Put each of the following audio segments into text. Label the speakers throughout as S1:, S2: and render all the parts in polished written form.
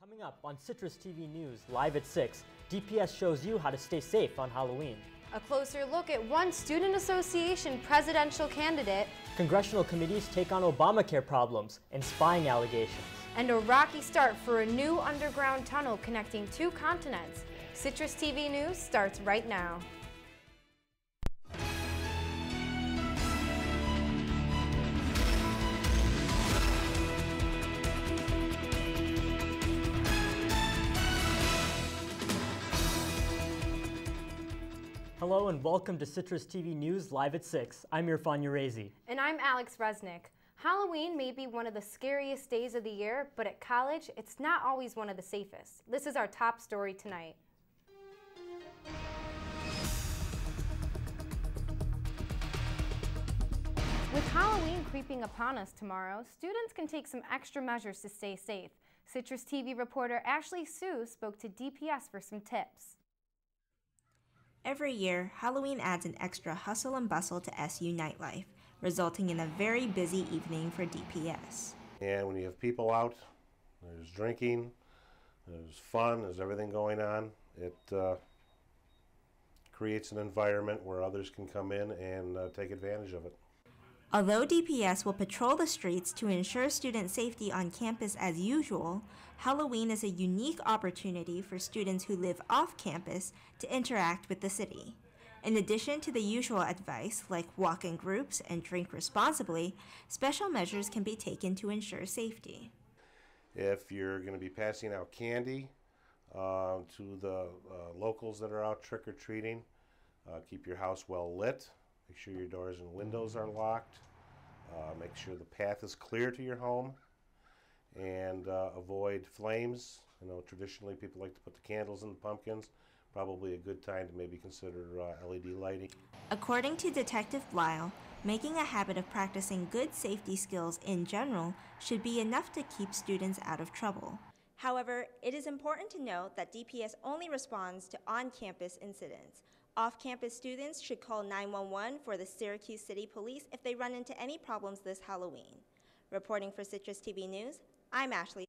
S1: Coming up on CitrusTV News, live at 6, DPS shows you how to stay safe on Halloween.
S2: A closer look at one student association presidential candidate.
S1: Congressional committees take on Obamacare problems and spying allegations.
S2: And a rocky start for a new underground tunnel connecting two continents. CitrusTV News starts right now.
S1: Hello and welcome to CitrusTV News live at 6. I'm Irfan Uraizee.
S2: And I'm Alex Resnick. Halloween may be one of the scariest days of the year, but at college, it's not always one of the safest. This is our top story tonight. With Halloween creeping upon us tomorrow, students can take some extra measures to stay safe. CitrusTV reporter Ashley Sue spoke to DPS for some tips.
S3: Every year, Halloween adds an extra hustle and bustle to SU nightlife, resulting in a very busy evening for DPS.
S4: And when you have people out, there's drinking, there's fun, there's everything going on, it creates an environment where others can come in and take advantage of it.
S3: Although DPS will patrol the streets to ensure student safety on campus as usual, Halloween is a unique opportunity for students who live off campus to interact with the city. In addition to the usual advice like walk in groups and drink responsibly, special measures can be taken to ensure safety.
S4: If you're going to be passing out candy to the locals that are out trick-or-treating, keep your house well lit. Make sure your doors and windows are locked. Make sure the path is clear to your home, and avoid flames. You know, traditionally people like to put the candles in the pumpkins. Probably a good time to maybe consider LED lighting.
S3: According to Detective Blyle, making a habit of practicing good safety skills in general should be enough to keep students out of trouble. However, it is important to note that DPS only responds to on-campus incidents. Off-campus students should call 911 for the Syracuse City Police if they run into any problems this Halloween. Reporting for CitrusTV News, I'm Ashley.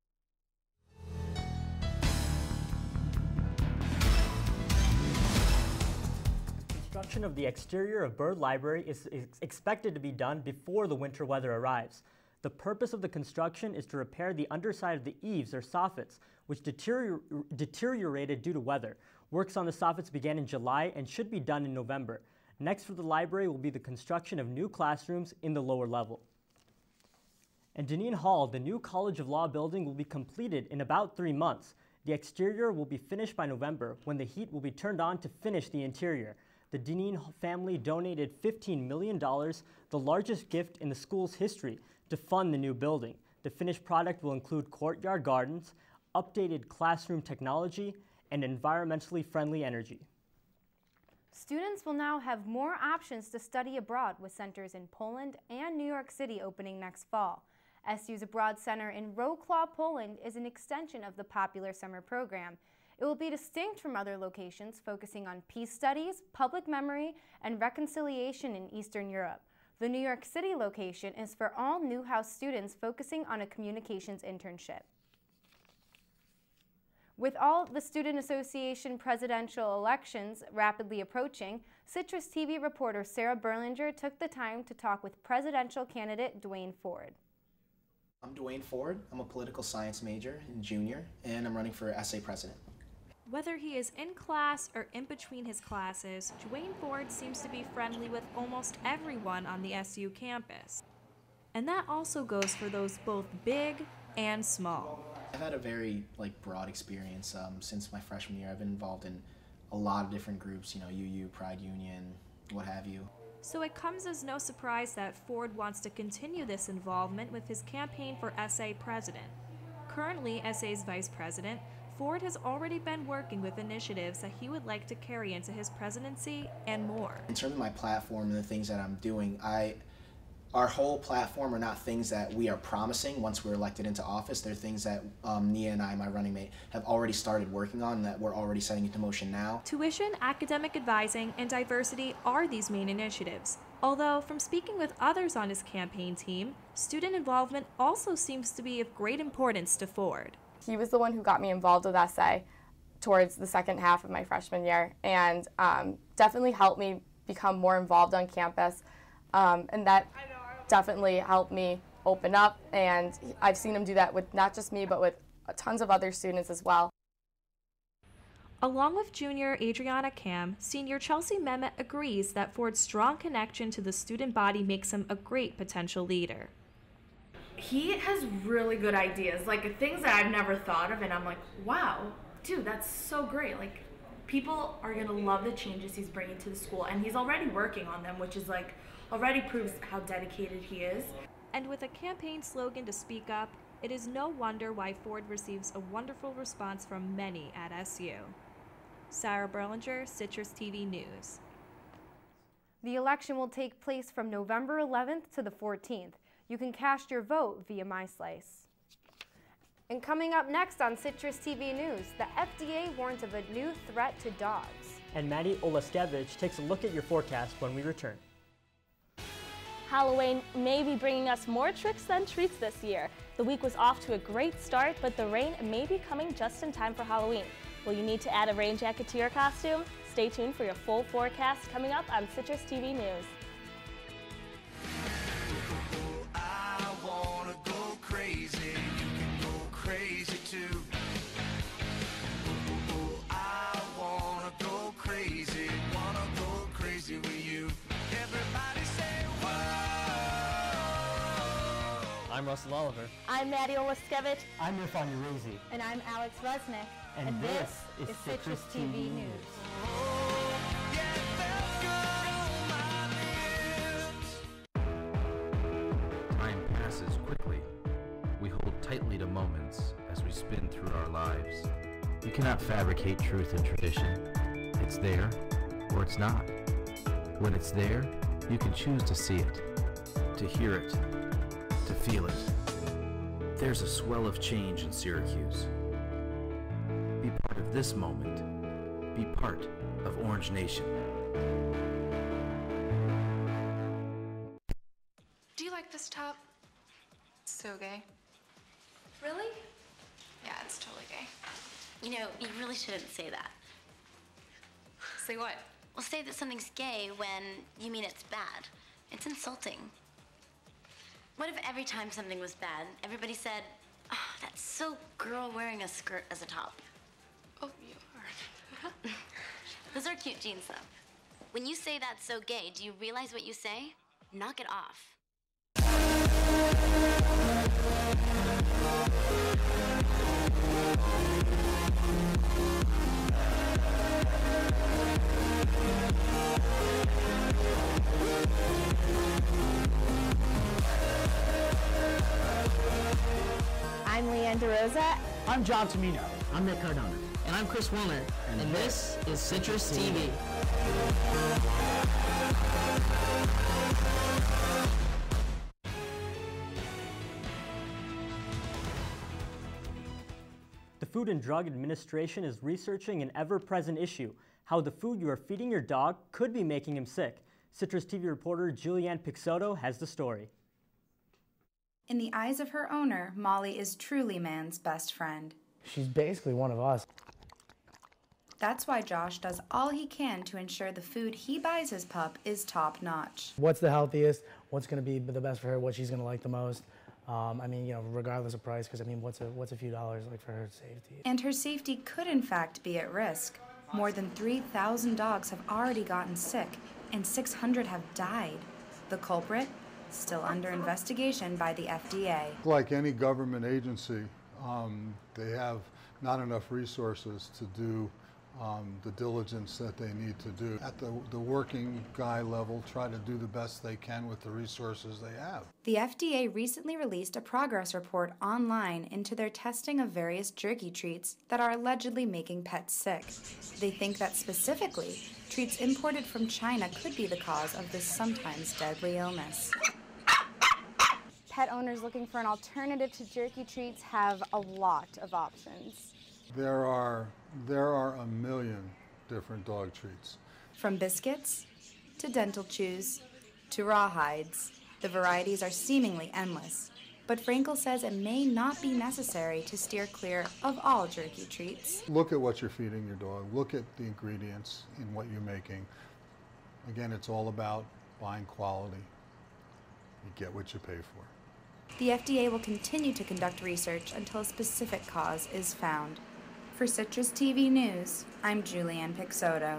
S1: Construction of the exterior of Byrd Library is expected to be done before the winter weather arrives. The purpose of the construction is to repair the underside of the eaves or soffits, which deteriorated due to weather. Works on the soffits began in July and should be done in November. Next for the library will be the construction of new classrooms in the lower level. In Deneen Hall, the new College of Law building will be completed in about 3 months. The exterior will be finished by November, when the heat will be turned on to finish the interior. The Deneen family donated $15 million, the largest gift in the school's history, to fund the new building. The finished product will include courtyard gardens, updated classroom technology, and environmentally friendly energy.
S2: Students will now have more options to study abroad, with centers in Poland and New York City opening next fall. SU's Abroad Center in Wrocław, Poland is an extension of the popular summer program. It will be distinct from other locations focusing on peace studies, public memory, and reconciliation in Eastern Europe. The New York City location is for all Newhouse students focusing on a communications internship. With all the Student Association presidential elections rapidly approaching, CitrusTV reporter Sarah Berlinger took the time to talk with presidential candidate Dwayne Ford.
S5: I'm Dwayne Ford. I'm a political science major in junior, and I'm running for SA president.
S6: Whether he is in class or in between his classes, Dwayne Ford seems to be friendly with almost everyone on the SU campus. And that also goes for those both big and small.
S5: I've had a very broad experience since my freshman year. I've been involved in a lot of different groups, you know, UU, Pride Union, what have you.
S6: So it comes as no surprise that Ford wants to continue this involvement with his campaign for SA president. Currently SA's vice president, Ford has already been working with initiatives that he would like to carry into his presidency and more. In terms of my platform and the things that I'm doing, our whole platform are not things that we are promising once we're elected into office. They're things that Nia and I, my running mate, have already started working on, that we're already setting into motion now. Tuition, academic advising, and diversity are these main initiatives. Although, from speaking with others on his campaign team, student involvement also seems to be of great importance to Ford.
S7: He was the one who got me involved with SA towards the second half of my freshman year, and definitely helped me become more involved on campus, and that definitely helped me open up, and I've seen him do that with not just me, but with tons of other students as well.
S6: Along with junior Adriana Cam, senior Chelsea Mehmet agrees that Ford's strong connection to the student body makes him a great potential leader.
S8: He has really good ideas, like things that I've never thought of, and I'm like, wow, dude, that's so great. Like, people are gonna love the changes he's bringing to the school, and he's already working on them, which is like, already proves how dedicated he is.
S6: And with a campaign slogan to speak up, it is no wonder why Ford receives a wonderful response from many at SU. Sarah Berlinger, CitrusTV News.
S2: The election will take place from November 11th to the 14th. You can cast your vote via MySlice. And coming up next on CitrusTV News, the FDA warns of a new threat to dogs.
S1: And Maddie Olaskevich takes a look at your forecast when we return.
S9: Halloween may be bringing us more tricks than treats this year. The week was off to a great start, but the rain may be coming just in time for Halloween. Will you need to add a rain jacket to your costume? Stay tuned for your full forecast coming up on CitrusTV News.
S10: I wanna go crazy, you can go crazy too. I wanna go crazy with you. Everybody say whoa.
S1: I'm Russell Oliver.
S9: I'm Maddie Olaskevich.
S1: I'm Irfan Uraizee.
S2: And I'm Alex Resnick.
S1: And this is CitrusTV News.
S11: Time passes quickly. We hold tightly to moments as we spin through our lives. You cannot fabricate truth and tradition. It's there, or it's not. When it's there, you can choose to see it, to hear it, to feel it. There's a swell of change in Syracuse. Be part of this moment. Be part of Orange Nation.
S12: Do you like this top? It's so gay.
S13: Really?
S12: Yeah, it's totally gay.
S13: You know, you really shouldn't say that.
S12: Say what?
S13: Well, say that something's gay when you mean it's bad. It's insulting. What if every time something was bad, everybody said, oh, that's so girl wearing a skirt as a top?
S12: Oh, you are.
S13: Those are cute jeans, though. When you say that's so gay, do you realize what you say? Knock it off.
S2: I'm Leanne DeRosa.
S14: I'm John Tomino.
S15: I'm Nick Cardona.
S16: And I'm Chris Wilner. And this is Citrus TV.
S1: The Food and Drug Administration is researching an ever-present issue, how the food you are feeding your dog could be making him sick. Citrus TV reporter Julianne Pixoto has the story.
S17: In the eyes of her owner, Molly is truly man's best friend.
S14: She's basically one of us.
S17: That's why Josh does all he can to ensure the food he buys his pup is top-notch.
S14: What's the healthiest? What's going to be the best for her? What she's going to like the most? I mean, you know, regardless of price, because I mean, what's a few dollars like for her safety?
S17: And her safety could in fact be at risk. More than 3,000 dogs have already gotten sick, and 600 have died. The culprit? Still under investigation by the FDA.
S18: Like any government agency, they have not enough resources to do the diligence that they need to do. At the working guy level, try to do the best they can with the resources they have.
S17: The FDA recently released a progress report online into their testing of various jerky treats that are allegedly making pets sick. They think that specifically, treats imported from China could be the cause of this sometimes deadly illness.
S2: Pet owners looking for an alternative to jerky treats have a lot of options.
S18: There are a million different dog treats.
S17: From biscuits to dental chews to rawhides, the varieties are seemingly endless. but Frankel says it may not be necessary to steer clear of all jerky treats.
S18: Look at what you're feeding your dog. Look at the ingredients in what you're making. Again, it's all about buying quality. You get what you pay for.
S17: The FDA will continue to conduct research until a specific cause is found. For Citrus TV News, I'm Julianne Pixoto.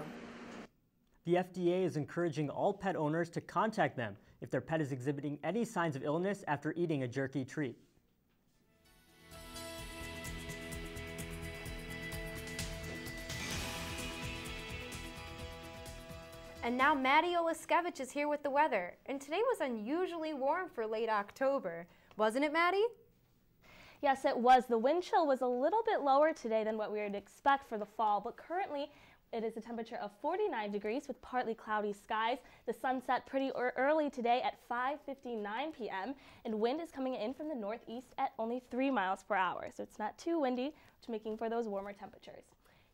S1: The FDA is encouraging all pet owners to contact them if their pet is exhibiting any signs of illness after eating a jerky treat.
S2: And now Maddie Oliskevich is here with the weather. And today was unusually warm for late October. Wasn't it, Maddie?
S9: Yes, it was. The wind chill was a little bit lower today than what we would expect for the fall, but currently it is a temperature of 49 degrees with partly cloudy skies. The sun set pretty early today at 5:59 p.m. and wind is coming in from the northeast at only 3 miles per hour. So it's not too windy, which is making for those warmer temperatures.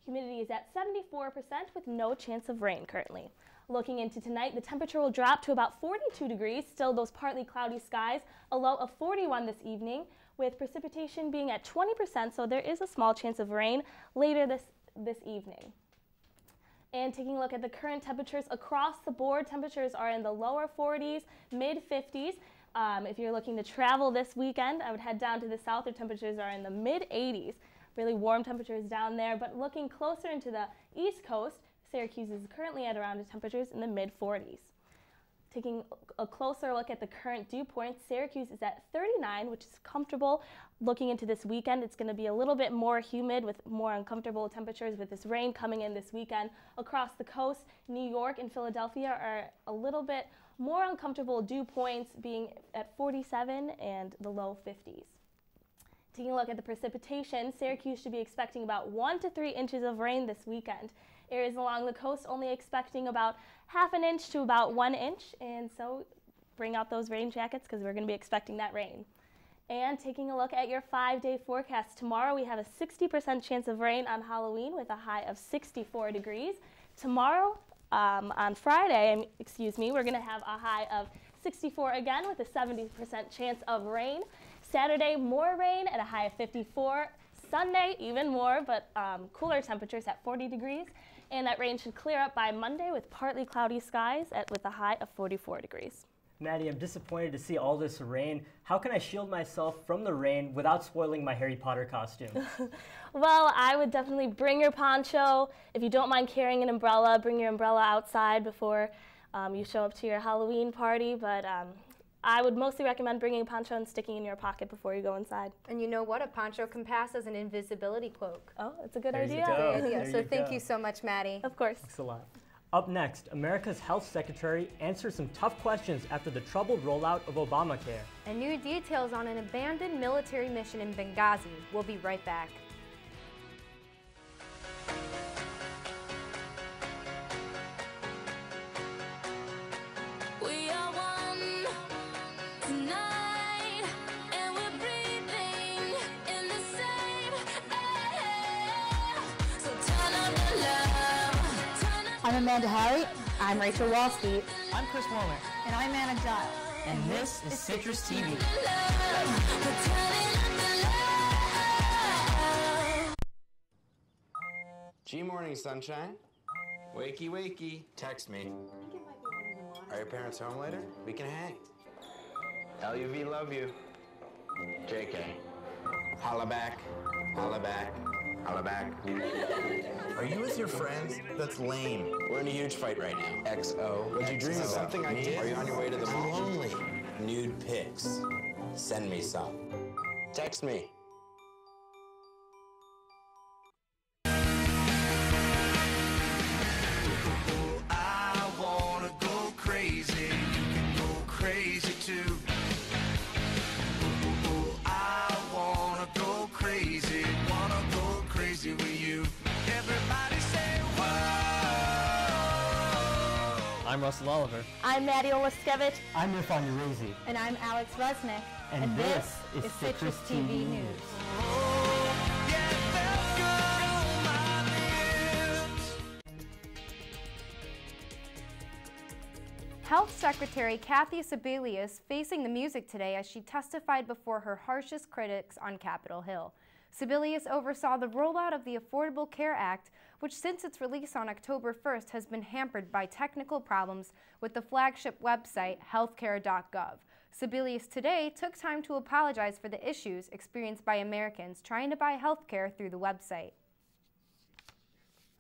S9: Humidity is at 74% with no chance of rain currently. Looking into tonight, the temperature will drop to about 42 degrees, still those partly cloudy skies, a low of 41 this evening, with precipitation being at 20%, so there is a small chance of rain later this evening. And taking a look at the current temperatures across the board, temperatures are in the lower 40s, mid 50s. If you're looking to travel this weekend, I would head down to the south, where temperatures are in the mid 80s. Really warm temperatures down there, but looking closer into the east coast, Syracuse is currently at around temperatures in the mid 40s. Taking a closer look at the current dew point, Syracuse is at 39, which is comfortable. Looking into this weekend, it's going to be a little bit more humid with more uncomfortable temperatures with this rain coming in this weekend. Across the coast, New York and Philadelphia are a little bit more uncomfortable dew points, being at 47 and the low 50s. Taking a look at the precipitation, Syracuse should be expecting about 1 to 3 inches of rain this weekend. Areas along the coast only expecting about ½ an inch to about 1 inch, and so bring out those rain jackets because we're going to be expecting that rain. And taking a look at your 5-day forecast, tomorrow we have a 60% chance of rain on Halloween with a high of 64 degrees. Tomorrow, on Friday, we're going to have a high of 64 again with a 70% chance of rain. Saturday, more rain at a high of 54. Sunday, even more, but cooler temperatures at 40 degrees. And that rain should clear up by Monday with partly cloudy skies with a high of 44 degrees.
S1: Maddie, I'm disappointed to see all this rain. How can I shield myself from the rain without spoiling my Harry Potter costume?
S9: Well, I would definitely bring your poncho. If you don't mind carrying an umbrella, bring your umbrella outside before you show up to your Halloween party. But I would mostly recommend bringing a poncho and sticking it in your pocket before you go inside.
S2: And you know what? A poncho can pass as an invisibility cloak.
S9: Oh, it's a good
S1: There
S9: idea.
S1: you go.
S2: Good idea.
S1: There
S2: So
S1: you
S2: thank
S1: go.
S2: you so much, Maddie.
S9: Of course.
S1: Thanks a lot. Up next, America's Health Secretary answers some tough questions after the troubled rollout of Obamacare.
S2: And new details on an abandoned military mission in Benghazi. We'll be right back.
S10: We are one tonight, and we're breathing in the same air. So turn up the love.
S15: I'm Amanda Harry. I'm Rachel Walsky.
S16: I'm Chris Womack.
S15: And I'm Anna Giles.
S16: And this is Citrus TV.
S19: G-Morning, sunshine. Wakey, wakey. Text me. Are your parents home later? We can hang. LUV, love you. JK. Holla back. Holla back. Holla back. Are you with your friends? That's lame. We're in a huge fight right now. XO. What'd you dream about? Something I did. Are you on your way to the mall? I'm lonely. Nude pics. Send me some. Text me.
S10: I wanna go crazy. You can go crazy too. I wanna go crazy. Wanna go crazy with you. Everybody say whoa.
S1: I'm Russell Oliver.
S9: I'm Maddie Oliskevich.
S1: I'm Irfan Uraizee.
S15: And I'm Alex Resnick.
S1: And this is Citrus TV News.
S2: Health Secretary Kathy Sebelius facing the music today as she testified before her harshest critics on Capitol Hill. Sebelius oversaw the rollout of the Affordable Care Act, which since its release on October 1st has been hampered by technical problems with the flagship website healthcare.gov. Sebelius today took time to apologize for the issues experienced by Americans trying to buy health care through the website.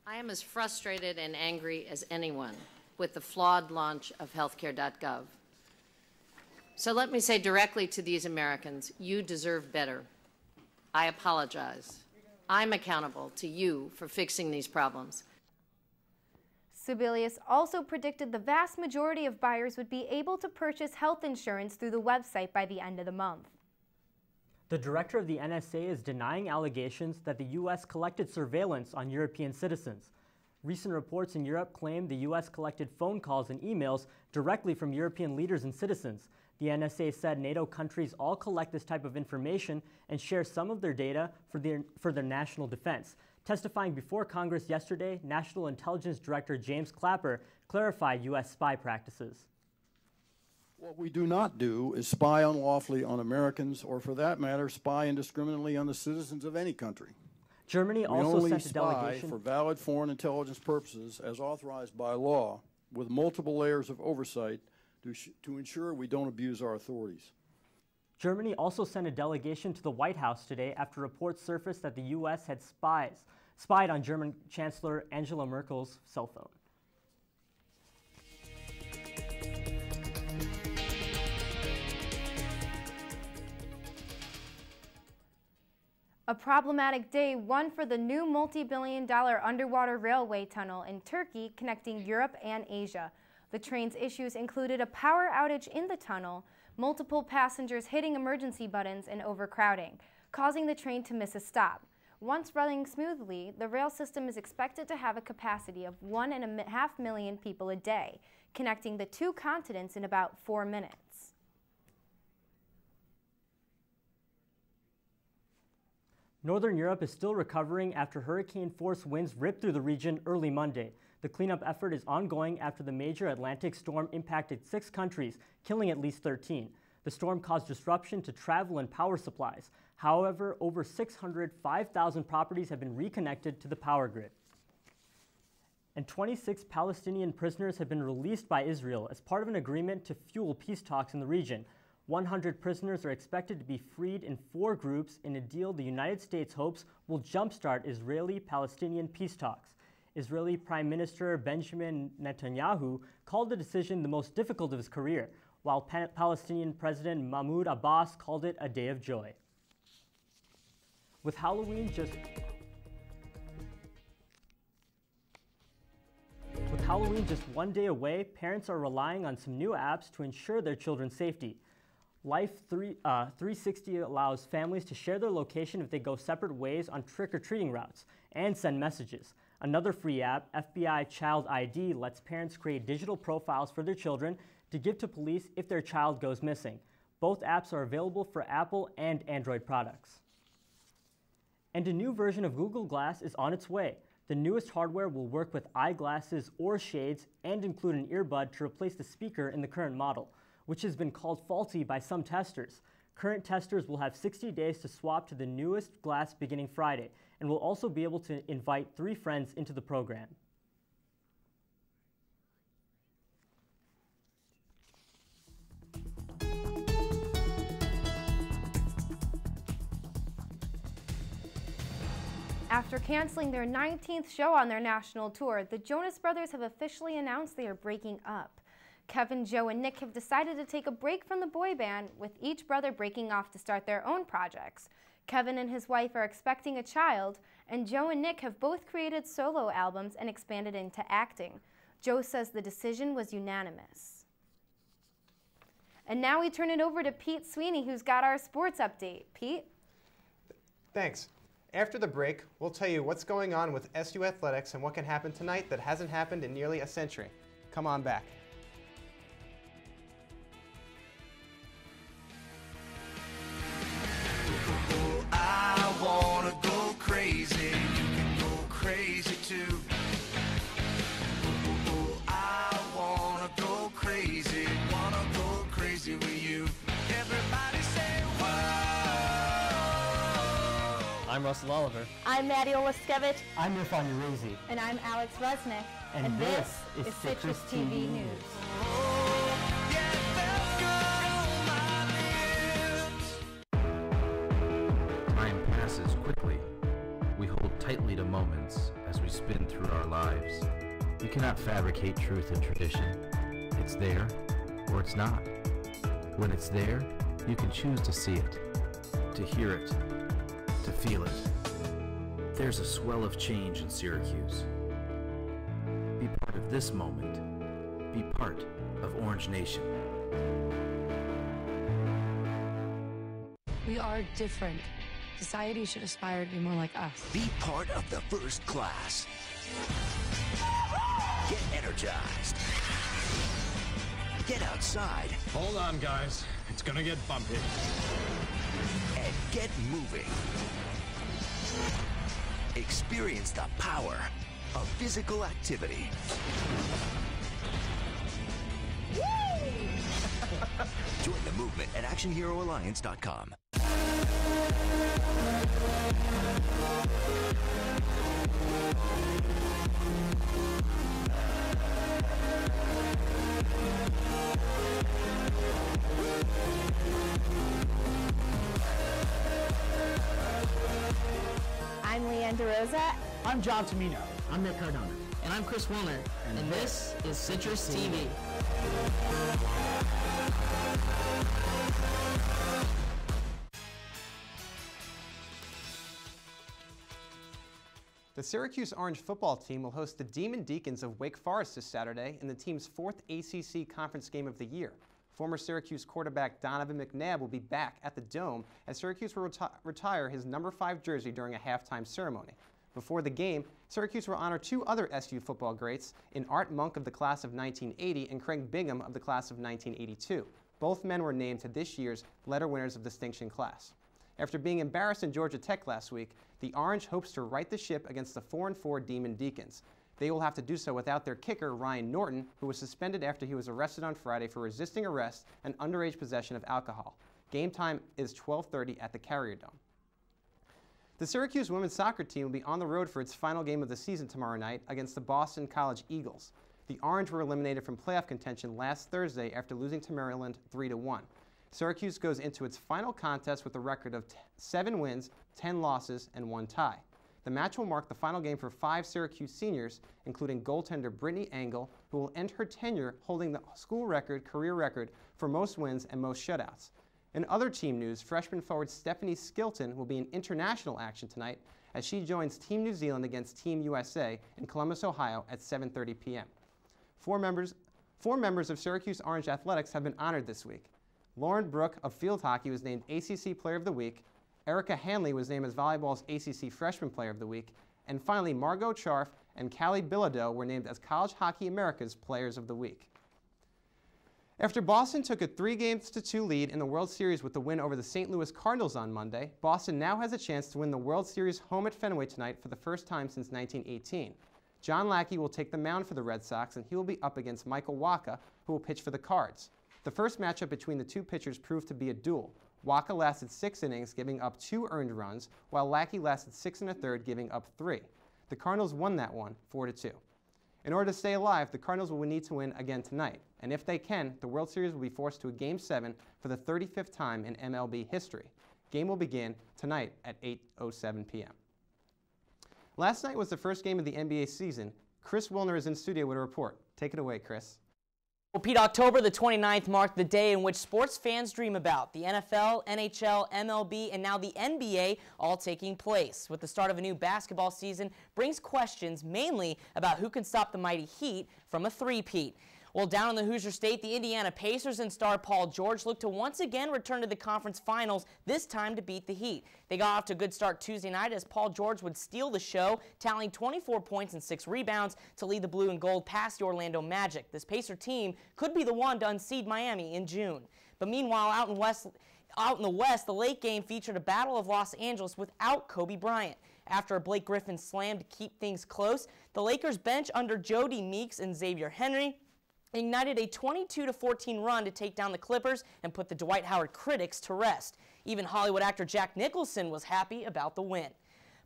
S20: I am as frustrated and angry as anyone with the flawed launch of healthcare.gov. So let me say directly to these Americans, you deserve better. I apologize. I'm accountable to you for fixing these problems.
S2: Sebelius also predicted the vast majority of buyers would be able to purchase health insurance through the website by the end of the month.
S1: The director of the NSA is denying allegations that the U.S. collected surveillance on European citizens. Recent reports in Europe claim the U.S. collected phone calls and emails directly from European leaders and citizens. The NSA said NATO countries all collect this type of information and share some of their data for their national defense. Testifying before Congress yesterday, National Intelligence Director James Clapper clarified U.S. spy practices.
S21: What we do not do is spy unlawfully on Americans, or for that matter, spy indiscriminately on the citizens of any country.
S1: Germany also sent a delegation.
S21: We only spy for valid foreign intelligence purposes as authorized by law, with multiple layers of oversight to ensure we don't abuse our authorities.
S1: Germany also sent a delegation to the White House today after reports surfaced that the U.S. had spied on German Chancellor Angela Merkel's cell phone.
S2: A problematic day, one for the new multi-billion-dollar underwater railway tunnel in Turkey connecting Europe and Asia. The train's issues included a power outage in the tunnel, multiple passengers hitting emergency buttons, and overcrowding, causing the train to miss a stop. Once running smoothly, the rail system is expected to have a capacity of 1.5 million people a day, connecting the two continents in about 4 minutes.
S1: Northern Europe is still recovering after hurricane-force winds ripped through the region early Monday. The cleanup effort is ongoing after the major Atlantic storm impacted 6 countries, killing at least 13. The storm caused disruption to travel and power supplies. However, over 605,000 properties have been reconnected to the power grid. And 26 Palestinian prisoners have been released by Israel as part of an agreement to fuel peace talks in the region. 100 prisoners are expected to be freed in 4 groups in a deal the United States hopes will jumpstart Israeli-Palestinian peace talks. Israeli Prime Minister Benjamin Netanyahu called the decision the most difficult of his career, while Palestinian President Mahmoud Abbas called it a day of joy. With Halloween just one day away, parents are relying on some new apps to ensure their children's safety. Life 360 allows families to share their location if they go separate ways on trick-or-treating routes and send messages. Another free app, FBI Child ID, lets parents create digital profiles for their children to give to police if their child goes missing. Both apps are available for Apple and Android products. And a new version of Google Glass is on its way. The newest hardware will work with eyeglasses or shades and include an earbud to replace the speaker in the current model, which has been called faulty by some testers. Current testers will have 60 days to swap to the newest glass beginning Friday, and will also be able to invite 3 friends into the program.
S2: After canceling their 19th show on their national tour, the Jonas Brothers have officially announced they are breaking up. Kevin, Joe, and Nick have decided to take a break from the boy band, with each brother breaking off to start their own projects. Kevin and his wife are expecting a child, and Joe and Nick have both created solo albums and expanded into acting. Joe says the decision was unanimous. And now we turn it over to Pete Sweeney, who's got our sports update. Pete?
S22: Thanks. After the break, we'll tell you what's going on with SU Athletics and what can happen tonight that hasn't happened in nearly a century. Come on back.
S10: I wanna go crazy, you can go crazy too. I wanna go crazy.
S3: Russell Oliver.
S9: I'm Maddie Oliskevich.
S3: I'm Irfan Uraizee.
S15: And I'm Alex Resnick.
S3: And this is Citrus TV News.
S11: Time passes quickly. We hold tightly to moments as we spin through our lives. You cannot fabricate truth and tradition. It's there, or it's not. When it's there, you can choose to see it, to hear it, to feel it. There's a swell of change in Syracuse. Be part of this moment. Be part of Orange Nation.
S4: We are different. Society should aspire to be more like us.
S23: Be part of the first class. Get energized. Get outside.
S24: Hold on, guys. It's gonna get bumpy.
S23: And get moving. Experience the power of physical activity. Join the movement at ActionHeroAlliance.com.
S15: I'm Leanne DeRosa.
S3: I'm John Tomino.
S16: I'm Nick Cardona. And I'm Chris Wilner. And this is Citrus TV.
S22: The Syracuse Orange football team will host the Demon Deacons of Wake Forest this Saturday in the team's 4th ACC conference game of the year. Former Syracuse quarterback Donovan McNabb will be back at the Dome as Syracuse will retire his number 5 jersey during a halftime ceremony. Before the game, Syracuse will honor 2 other SU football greats in Art Monk of the class of 1980 and Craig Bingham of the class of 1982. Both men were named to this year's letter winners of distinction class. After being embarrassed in Georgia Tech last week, the Orange hopes to right the ship against the 4-4 Demon Deacons. They will have to do so without their kicker, Ryan Norton, who was suspended after he was arrested on Friday for resisting arrest and underage possession of alcohol. Game time is 12:30 at the Carrier Dome. The Syracuse women's soccer team will be on the road for its final game of the season tomorrow night against the Boston College Eagles. The Orange were eliminated from playoff contention last Thursday after losing to Maryland 3-1. Syracuse goes into its final contest with a record of 7 wins, 10 losses, and 1 tie. The match will mark the final game for 5 Syracuse seniors, including goaltender Brittany Engel, who will end her tenure holding the school record, career record for most wins and most shutouts. In other team news, freshman forward Stephanie Skilton will be in international action tonight as she joins Team New Zealand against Team USA in Columbus, Ohio at 7:30 p.m. Four members of Syracuse Orange Athletics have been honored this week. Lauren Brook of field hockey was named ACC Player of the Week. Erica Hanley was named as volleyball's ACC Freshman Player of the Week. And finally, Margot Charf and Callie Bilodeau were named as College Hockey America's Players of the Week. After Boston took a 3-2 lead in the World Series with the win over the St. Louis Cardinals on Monday, Boston now has a chance to win the World Series home at Fenway tonight for the first time since 1918. John Lackey will take the mound for the Red Sox, and he will be up against Michael Wacha, who will pitch for the Cards. The first matchup between the two pitchers proved to be a duel. Wacha lasted 6 innings, giving up 2 earned runs, while Lackey lasted 6 1/3, giving up 3. The Cardinals won that one 4-2. In order to stay alive, the Cardinals will need to win again tonight, and if they can, the World Series will be forced to a Game 7 for the 35th time in MLB history. Game will begin tonight at 8:07 p.m. Last night was the first game of the NBA season. Chris Wilner is in studio with a report. Take it away, Chris.
S25: Well, Pete, October the 29th marked the day in which sports fans dream about. The NFL, NHL, MLB, and now the NBA all taking place. With the start of a new basketball season brings questions mainly about who can stop the mighty Heat from a three-peat. Well, down in the Hoosier State, the Indiana Pacers and star Paul George look to once again return to the conference finals, this time to beat the Heat. They got off to a good start Tuesday night as Paul George would steal the show, tallying 24 points and 6 rebounds to lead the blue and gold past the Orlando Magic. This Pacer team could be the one to unseed Miami in June. But meanwhile, out in the West, the late game featured a battle of Los Angeles without Kobe Bryant. After a Blake Griffin slam to keep things close, the Lakers bench under Jody Meeks and Xavier Henry ignited a 22-14 run to take down the Clippers and put the Dwight Howard critics to rest. Even Hollywood actor Jack Nicholson was happy about the win.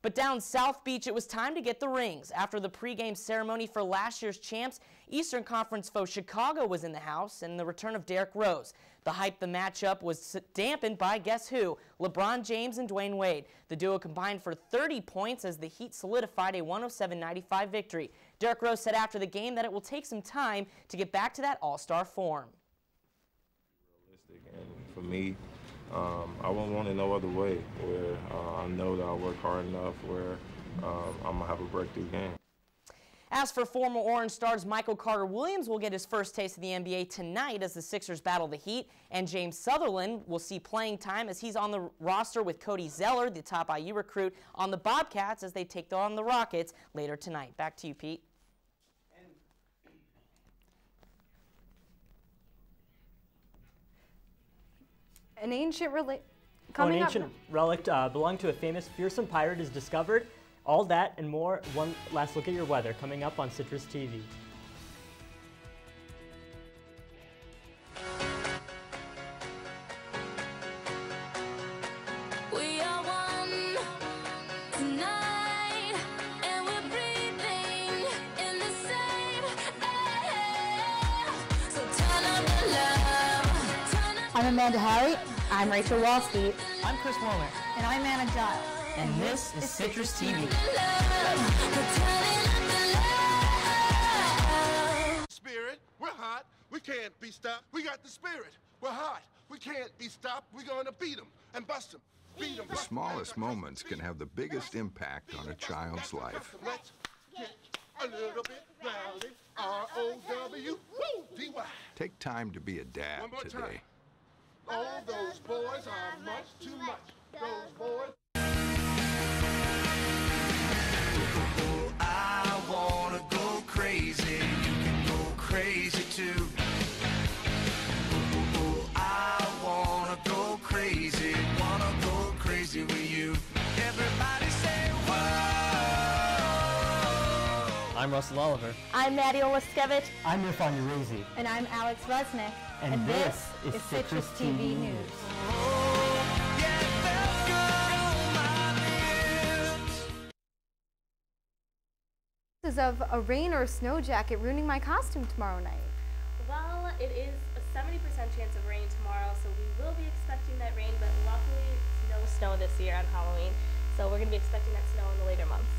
S25: But down South Beach, it was time to get the rings. After the pregame ceremony for last year's champs, Eastern Conference foe Chicago was in the house, and the return of Derrick Rose. The hype the matchup was dampened by guess who? LeBron James and Dwayne Wade. The duo combined for 30 points as the Heat solidified a 107-95 victory. Derrick Rose said after the game that it will take some time to get back to that all-star form.
S5: And for me, I wouldn't want it no other way, where I know that I'll work hard enough where I'm going to have a breakthrough game.
S25: As for former Orange Stars, Michael Carter-Williams will get his first taste of the NBA tonight as the Sixers battle the Heat, and James Sutherland will see playing time as he's on the roster with Cody Zeller, the top IU recruit, on the Bobcats as they take on the Rockets later tonight. Back to you, Pete.
S2: An ancient relic
S1: belonging to a famous fearsome pirate is discovered. All that and more. One last look at your weather coming up on Citrus TV.
S10: We are one tonight, and we're breathing in the same air. So turn up the love.
S15: I'm Amanda Harry. I'm Rachel Walsky.
S25: I'm Chris Womer.
S15: And I'm Anna Giles.
S25: And this is Citrus TV.
S6: Spirit, we're hot. We can't be stopped. We got the spirit. We're hot. We can't be stopped. We're going to beat them and bust them. Beat them.
S7: The smallest moments can have the biggest impact on a child's life.
S6: Let's get a little bit rowdy. R-O-W-D-Y.
S7: Take time to be a dad
S6: One more
S7: today.
S6: time. All those boys are much too much. Those boys.
S23: I wanna go crazy, you can go crazy too. I wanna go crazy with you. Everybody say whoa.
S3: I'm Russell Oliver.
S9: I'm Maddie Olaskevich.
S3: I'm Irfan Uraizee.
S15: And I'm Alex Resnick.
S3: And this is Citrus TV News.
S2: of a rain or snow jacket ruining my costume tomorrow night.
S9: Well, it is a 70% chance of rain tomorrow, so we will be expecting that rain, but luckily it's no snow this year on Halloween, so we're going to be expecting that snow in the later months.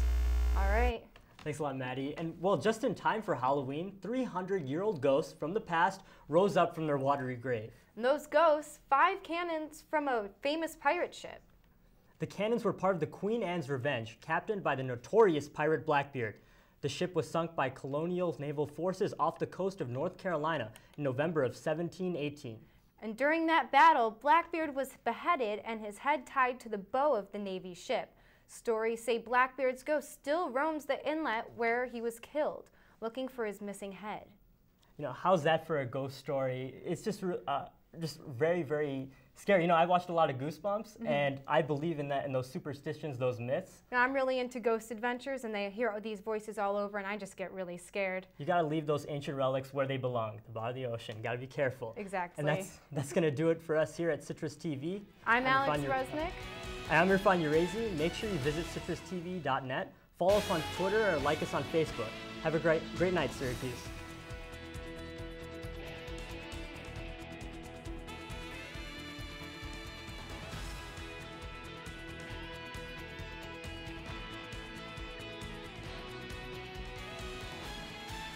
S2: All right.
S1: Thanks a lot, Maddie. And well, just in time for Halloween, 300-year-old ghosts from the past rose up from their watery grave.
S2: And those ghosts, 5 cannons from a famous pirate ship.
S1: The cannons were part of the Queen Anne's Revenge, captained by the notorious pirate Blackbeard. The ship was sunk by colonial naval forces off the coast of North Carolina in November of 1718.
S2: And during that battle, Blackbeard was beheaded and his head tied to the bow of the Navy ship. Stories say Blackbeard's ghost still roams the inlet where he was killed, looking for his missing head.
S1: You know, how's that for a ghost story? It's just very, very scary. You know, I've watched a lot of Goosebumps, and I believe in that, in those superstitions, those myths.
S2: Now, I'm really into ghost adventures, and they hear these voices all over, and I just get really scared.
S1: You gotta leave those ancient relics where they belong, the bottom of the ocean. Gotta be careful.
S2: Exactly.
S1: And that's gonna do it for us here at Citrus TV.
S2: I'm Alex Resnick.
S1: I'm Irfan Uraizee. Make sure you visit citrustv.net, follow us on Twitter, or like us on Facebook. Have a great night, Syracuse.